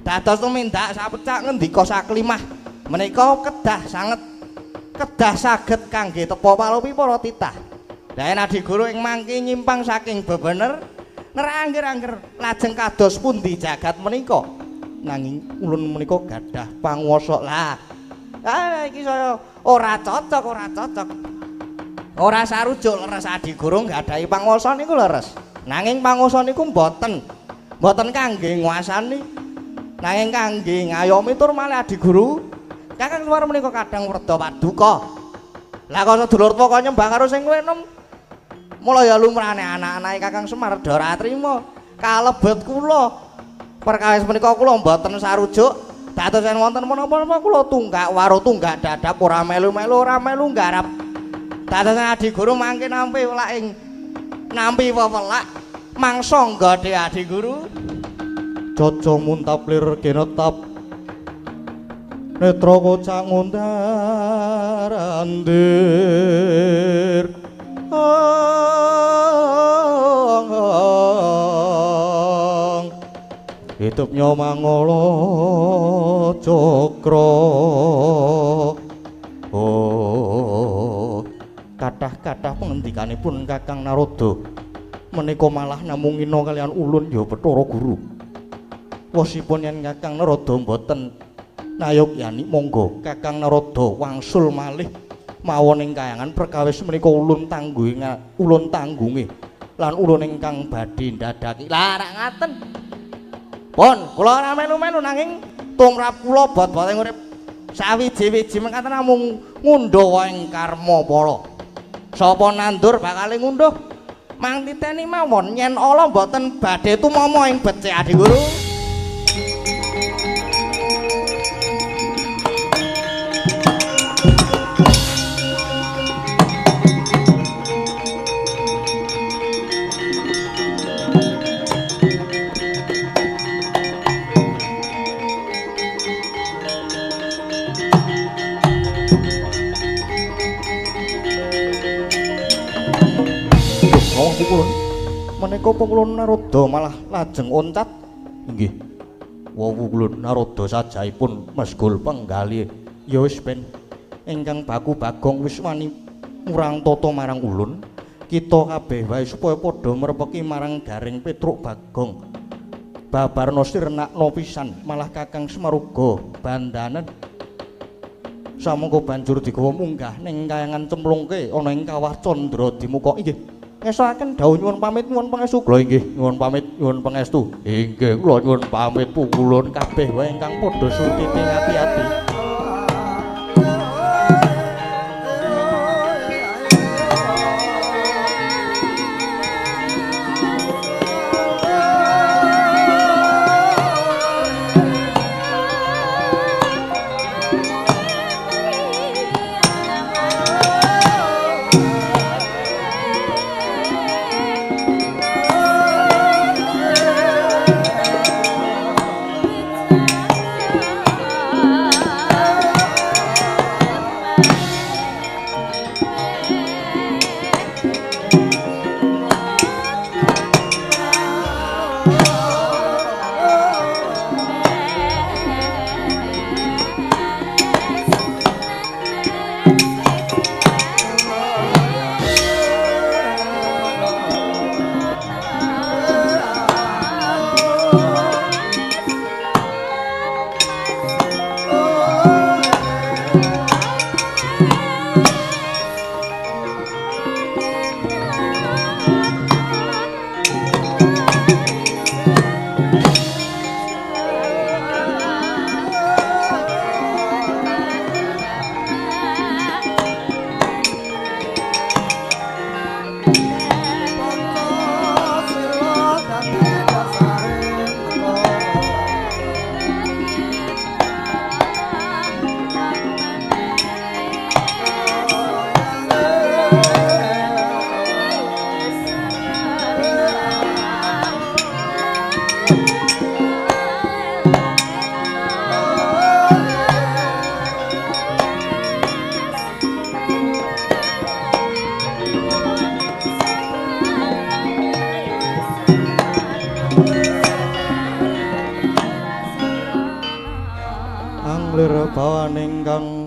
Dados tumindak sapecak ngendika saklimah menika kedah sanget kedah saged kangge tepa palupi para titah. Lah yen Adi Guru ing mangke nyimpang saking bebener nerangger-angger lajeng kados pundi jagat menika. Nanging ulun menika gadah panguwasa. Lah iki saya ora cocok. Ora sarujuk leres Adi Guru nggadahi panguwasa niku leres. Nanging panguwasa niku mboten kangge nguasani. Nanging kangge ngayomi tur malih Adi Guru. Kakang Semar menika kadang werda paduka. Lah kok sedulur kok nyembah karo sing kowe enom. Mula ya lumrahane anak-anake Kakang Semar ora trima. Kalebet kula. Perkawis menika kula mboten sarujuk. Dados yen wonten menapa-menapa kula tunggak waro tunggak dadap ora melu-melu ora melu nggarap. Dados Adi Guru mangke nampi welaking nampi wewelak mangsa nggode Adi Guru. Caca muntaplir genetap netra kocang undarandir hitupnya mangala cakra. Kathah-kathah pangendikanipun Kakang Narada menika malah namung ina kalian ulun ya Bathara Guru. Wasipun yen Kakang Narada mboten nayogyani monggo Kakang Narada wangsul malih mawon ing kayangan perkawis menika ulun tanggunge lan ulun ingkang badhe ndadaki. Lah rak ngaten. Pun kula ora melu-melu nanging tumrap kula bot-boting urip sawiji-wiji mekaten namung ngundha ing karma para. Sapa nandur bakal ngunduh mang titeni mawon yen ala mboten badhe tumama ing becik Adi Guru. Kulun menika Kulun Narada malah lajeng oncat. Inggih. Wowu Kulun Narada sajaipun mesgul penggalih. Ya wis ben ingkang baku Bagong wis wani murang tata marang ulun. Kita kabeh wae supaya padha merepeki marang Garing Petruk Bagong. babarna sirnakna pisan malah Kakang Semaruga bandanen samangka banjur digawa munggah ning kayangan cemplungke ana ing kawah Candra Dimuka inggih ngesaken dawuh nyuwun pamit nyuwun pangestu kula inggih nyuwun pamit nyuwun pangestu inggih kula nyuwun pamit pukulun kabeh wae ingkang padha sutiti ati-ati.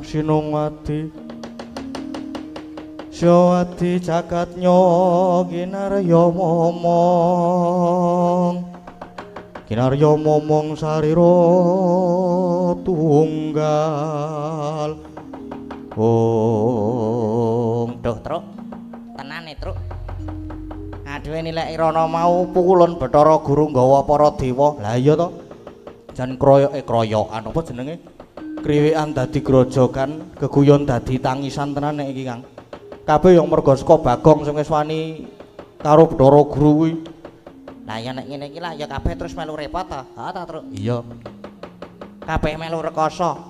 Sinungwati Syawati Jakatnya Kinarya momong sarira tunggal Duh truk tenane truk aduwe nilai rono mau pukulun Bathara Guru nggawa para dewa lah iya to jan kroyokan apa jenenge kriwikan dadi grojokan, geguyon dadi tangisan tenan nek iki Kang. Kabeh yang merga saka Bagong sing wis wani karo Bathara Guru kuwi. Lah ya nek ngene iki lah ya kabeh terus melu repot ta. Ha ta, Truk? Iya. Kabeh melu rekoso.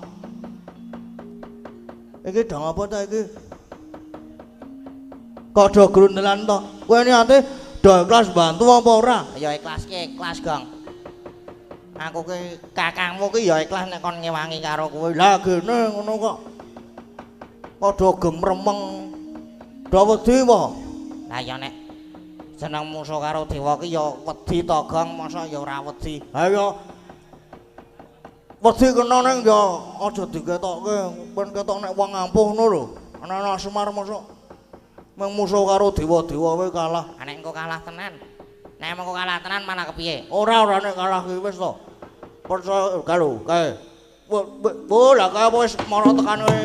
Iki dang apa ta iki? Kok do grundelan to? Kowe niate do ikhlas bantu apa ora? Ya ikhlas ki ikhlas, Gong. Aku ki kakangmu ki ya ikhlas nek kon ngewangi karo kowe. Lah gene ngono kok. Padha gemremeng. Do wedi apa? Lah ya nek jeneng musuh karo dewa ki ya wedi to, Gong, masa ya ora wedi. Ha ya wedi kena ning ya aja diketokke, ben ketok nek wong ampuh ngono lho. Ana Semar mosok mung musuh karo dewa-dewa wae kalah. Nek engko kalah tenan. Nek engko kalah tenan malah kepiye? Ora nek kalah ki wis to. Percaya kalau kae. Bola kae wis mara tekan kowe.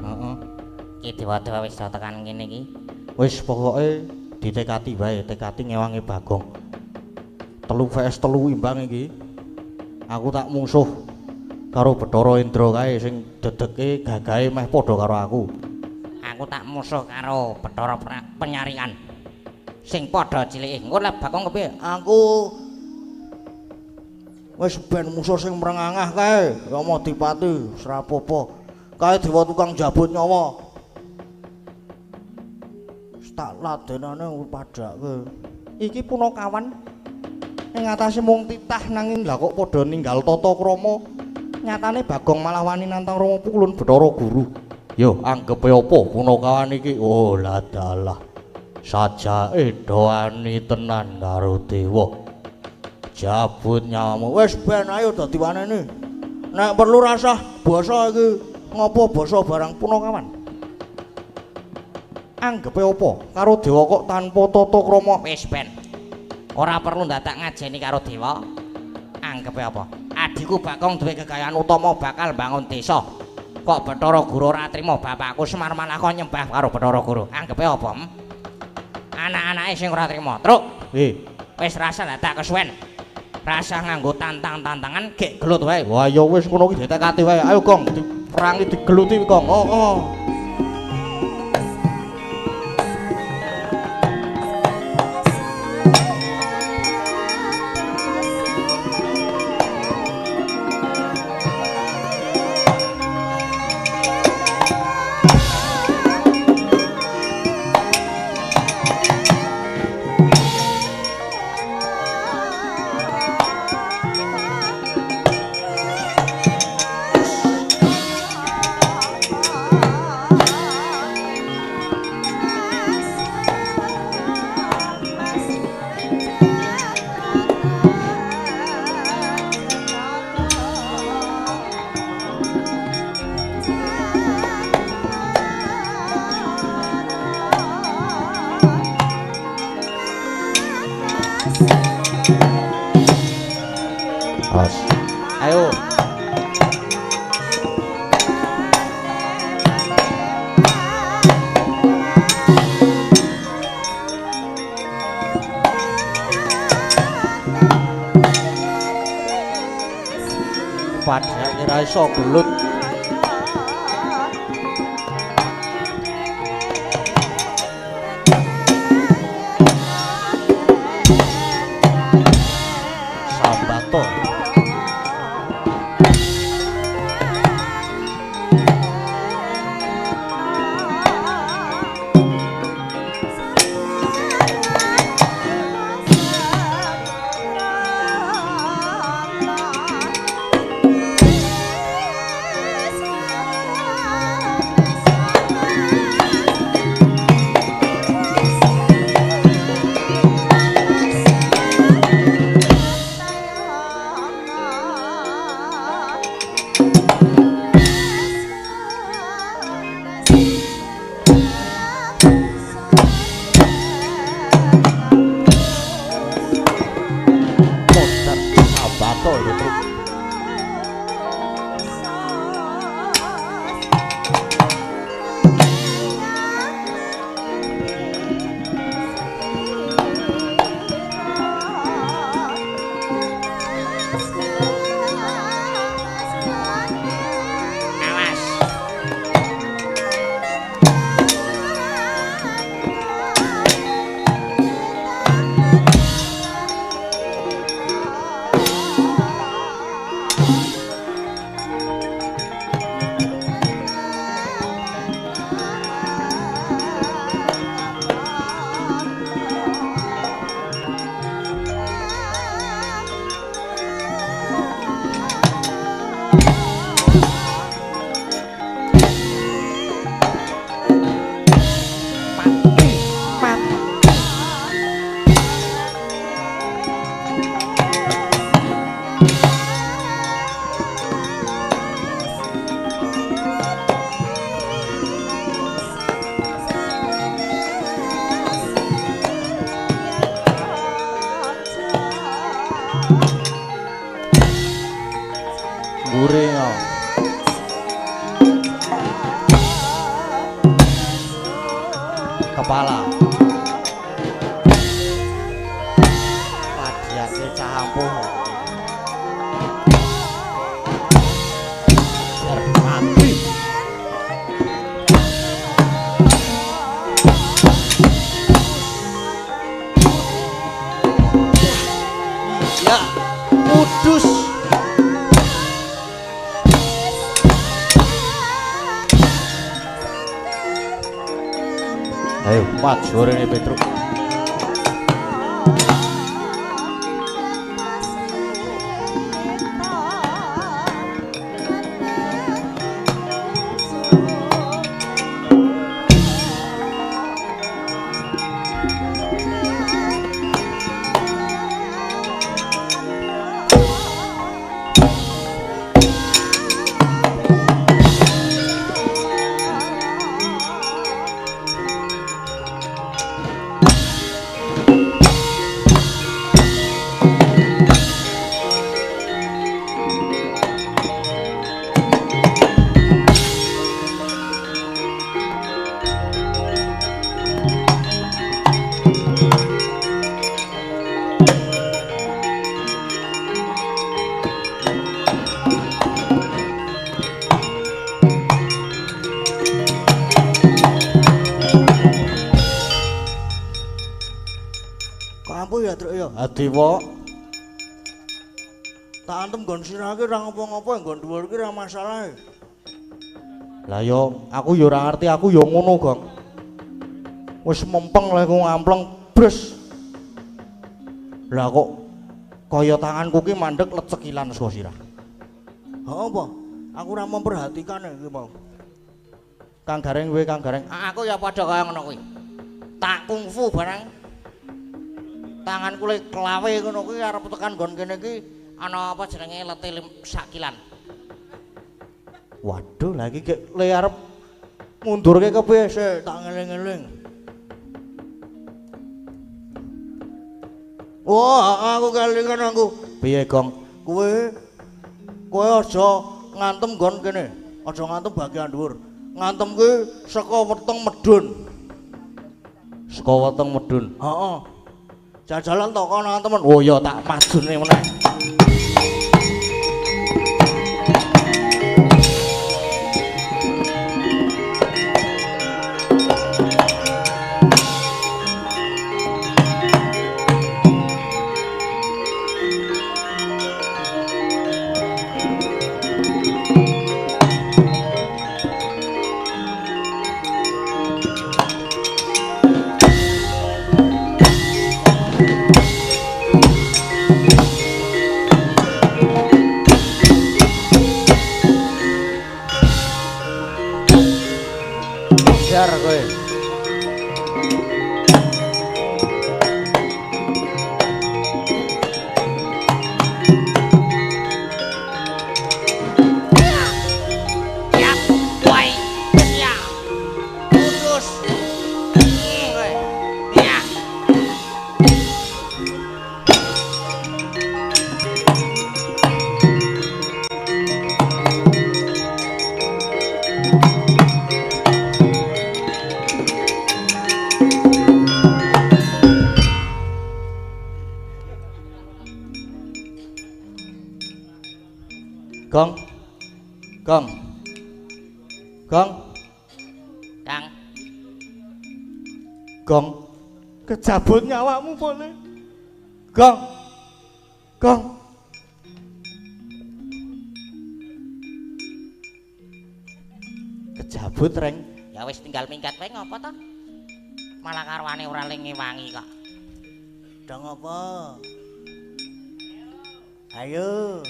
Heeh. Ki dewa-dewa wis tekan kene iki. Wis pokoke ditekati wae, tekati ngewangi Bagong. 3 vs 3 imbang iki. Aku tak mungsuh karo Bathara Indra kae sing dedeke gagahe meh padha karo aku. Aku tak musuh karo Bathara Penyaringan. Sing padha cilike. Engko lek Bagong kepiye? Aku wis ben musuh sing mrengangah kae, Rama Dipati, srapopo. Kae dewa tukang jabut nyawa. Tak ladenane padake. Iki punakawan ing atase mung titah nanging lha kok padha ninggal tata krama. Nyatane Bagong malah wani nantang Rama Pukulun Bathara Guru. Yo anggepe apa punakawan iki? Oh la dalah. Sajake doani tenan karo dewa. Jabut nyawamu wis ben ayo dadi wanene. Nek perlu rasah basa iki ngopo basa barang punakawan? Anggepe apa karo dewa kok tanpa tata krama? Wis ben. Ora perlu dadak ngajeni karo dewa. Anggepe apa? Adikku Bagong duwe kekayaan utama bakal bangun desa. Kok Bathara Guru ora trima bapakku Semar malah kok nyembah karo Bathara Guru. Anggepe apa? Anak-anake sing ora trima. Truk. Wis rasa dadak kesuwen. Rasa nganggo tantang-tantangan gek gelut wae. Wah ya wis ngono ki ditekati wae. Ayo Gong, diperangi digeluti Gong. Oh. Ayo. Padahal ora iso gelut. Sambato. kepala. Padiake cah ampuh. Mati. Ya, kudus. Ayo, maju rene Petruk. Kampu ya, Truk ya. Adewa. Tak antem nggon sirah ki ora ngapa-ngapa, nggon dhuwur ki ora masalah. Lah yo, aku yo ora ngerti, aku yo ngono, Gong. Wis mempeng lek ngampleng bres. Lah kok kaya tanganku ki mandek lecekilan saka sirah. Ha apa? Aku ora memperhatikan iki mau. Kang Gareng kowe, Kang Gareng. Aku ya padha kaya ngono kuwi. Tak kungfu barang. Tanganku lek klawe ngono kuwi arep tekan nggon kene iki ana apa jenenge lete sakilan. Waduh, lagi gek le arep mundurke kepiye sik tak ngeling-eling. Wah, aku kelingan aku. Piye, Gong? Kowe aja ngantem nggon kene. Aja ngantem bagian dhuwur. Ngantem kuwi saka weteng medun. Saka weteng medun. Heeh. Jajalan to kono temen. Oh ya tak majune meneh. Jar kowe. Ya, kowe. Ya. Kudus. Kowe. Ya. Gong. Gong. Gong. Kang. Gong. Kejabut nyawamu boleh. Gong. Gong. Kejabut, Reng. Ya wis tinggal minggat wae ngopo to? Malah karwane ora lengi wangi kok. Dong apa? Ayo.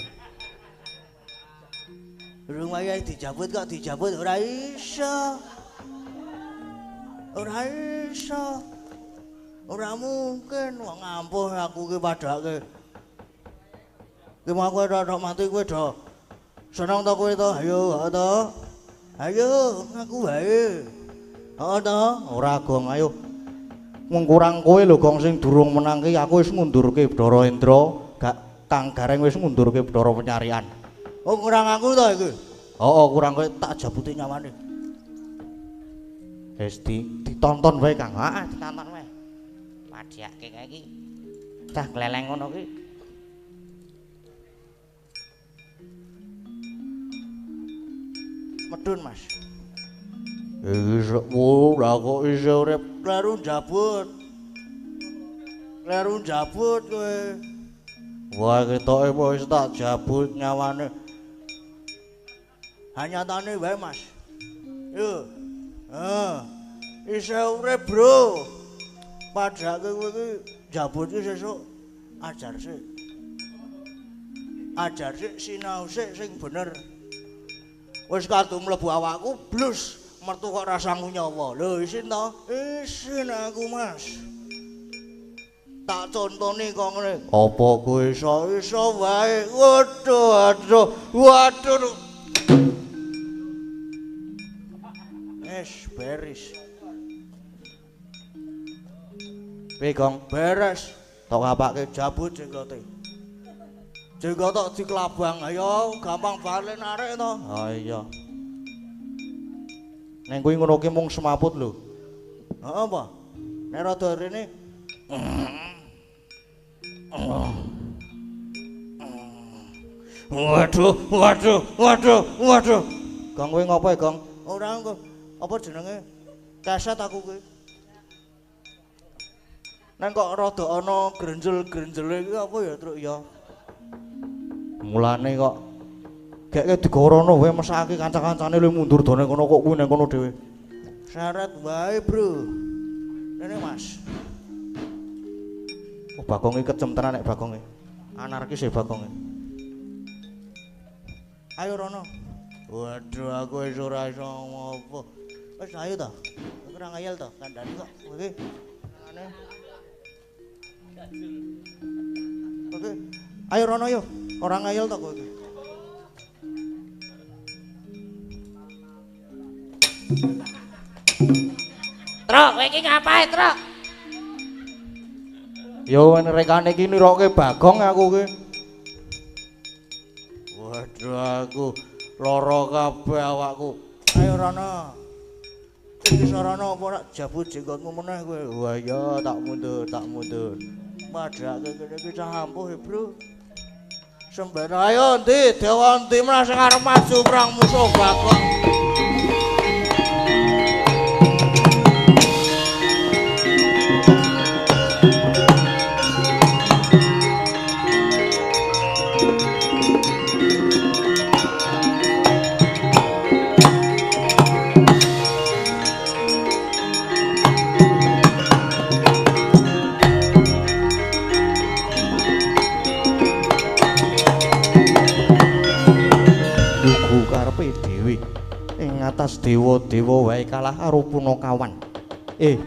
Durung wayahe dijabut kok dijabut ora iso. Ora iso. Ora mungkin wong ampuh aku ki padake. Ki mau kowe tok mati kowe do. Seneng to kowe to? Ayo, ha to. Ayo, ngaku wae. Ha to, ora Gong, ayo. Mung kurang kowe lho Gong sing durung menang ki aku wis ngundurke Bathara Indra, gak Kang Gareng wis ngundurke Bathara Penyarian. Oh kurang aku to iki. Oh kurang kowe tak jabuti nyawane. Wis ditonton wae Kang. Heeh, ditonton wae. Padhake kae iki. Cah gleleng ngono ki. Medun, Mas. Ora kok iso urip kleru jabut. Kleru jabut kowe. Wah, ketoke wis tak jabut nyawane. Hanyatane wae, Mas. Yo. Iso urip, Bro. Padahal kowe iki jabut iki sesuk ajar sik. Ajar sik sinau sik sing bener. Wis kadung mlebu awakku blus mertu kok rasamu nyawa. Lho isin to? Isin aku, Mas. Tak contoni kok ngene. Apa kowe iso wae? Waduh. Beres. Pegong beres. Tok ngapake jabut jenggote. Jenggot tok diklabang. Ayo gampang balen arek to. Ha iya. Neng kuwi ngono ki mung semaput lho. Heeh apa? Nek rada rene. Waduh. Gong kowe ngopo, Gong? Ora kok. Apa jenenge? Kaset aku kuwi. Neng kok rada ana grenjel-grenjele iki apa ya, Truk ya? Mulane kok geke digorono wae mesake kanca-kancane lu mundur done kono kok kuwi nang kono dhewe. Syarat wae, Bro. Rene, Mas. Oh, Bagonge kecem tenan nek Bagonge. Anarkis e Bagonge. Ayo Rono. Waduh, aku wis ora iso ngopo. Wis ayo to. Ora ngayal to, kandhane kok. Oke. Oke. Ayo Rono yo. Ora ngayal to kowe. Truk, kowe iki ngapae, Truk? Yo rekane iki niroke Bagong aku ki. Waduh aku lara kabeh awakku. Ayo Rono. Iki sarana apa rak jabut jenggotmu meneh kowe. Wah ya tak mundur. Padhake kene iki cah ampuh, Bro. Sembara ayo ndi dewa ndi meneh sing arep maju perang musuh Bagong. Atas dewa-dewa wae kalah karo Punakawan.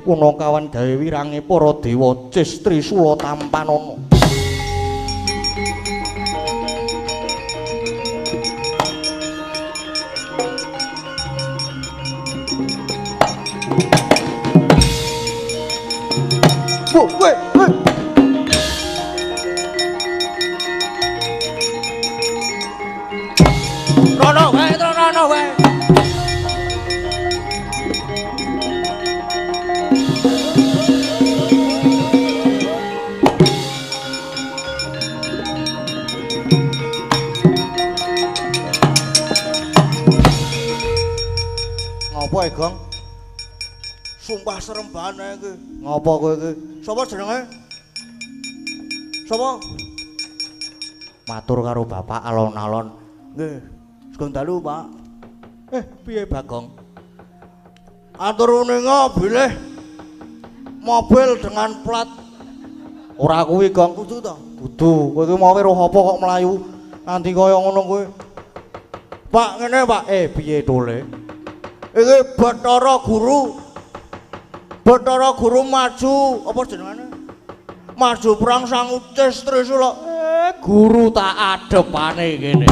Punakawan gawe wirange para dewa Cis Trisula Tampanana. Woi. Rono wae. Ngopo Gong? Sumpah seremban ae iki. Ngopo kowe iki? Sapa jenenge? Sapa? Matur karo Bapak alon-alon. Nggih. Sugeng dalu, Pak. Piye Bagong? Atur uninga bilih mobil dengan plat. Ora kuwi Gong, kudu to? Kudu. Kowe iki mau weruh apa kok mlayu nganti kaya ngono kowe? Pak, ngene Pak. Piye tole? Iki Bathara Guru maju apa jenengane? Maju perang sang Cis Trisula. Guru tak adepane kene.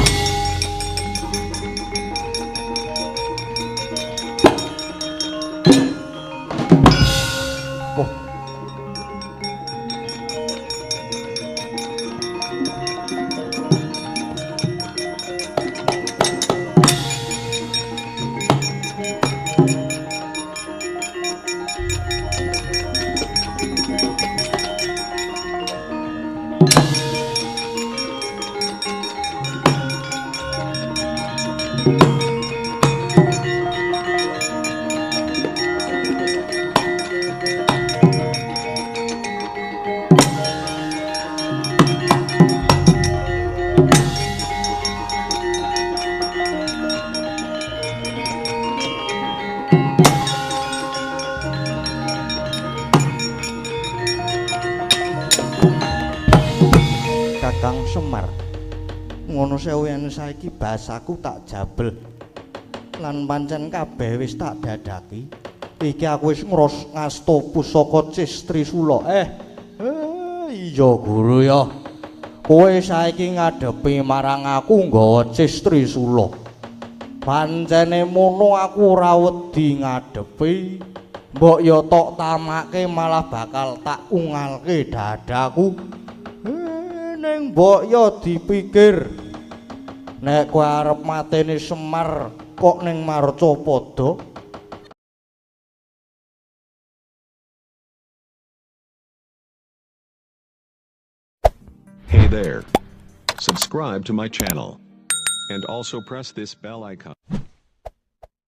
Kakang Semar. Ngono sewu yen saiki basaku tak jabel. Lan pancen kabeh wis tak dadaki. Iki aku wis ngasta pusaka Cistrisula. Iya guru ya. Kowe saiki ngadepi marang aku nggawa Cistrisula. Pancene mono aku ora wedi ngadepi. Mbok ya tok tamake malah bakal tak ungalke dadaku. Ning mbok ya dipikir nek kowe arep mateni Semar kok ning Marcapada. Hey there. Subscribe to my channel. And also press this bell icon.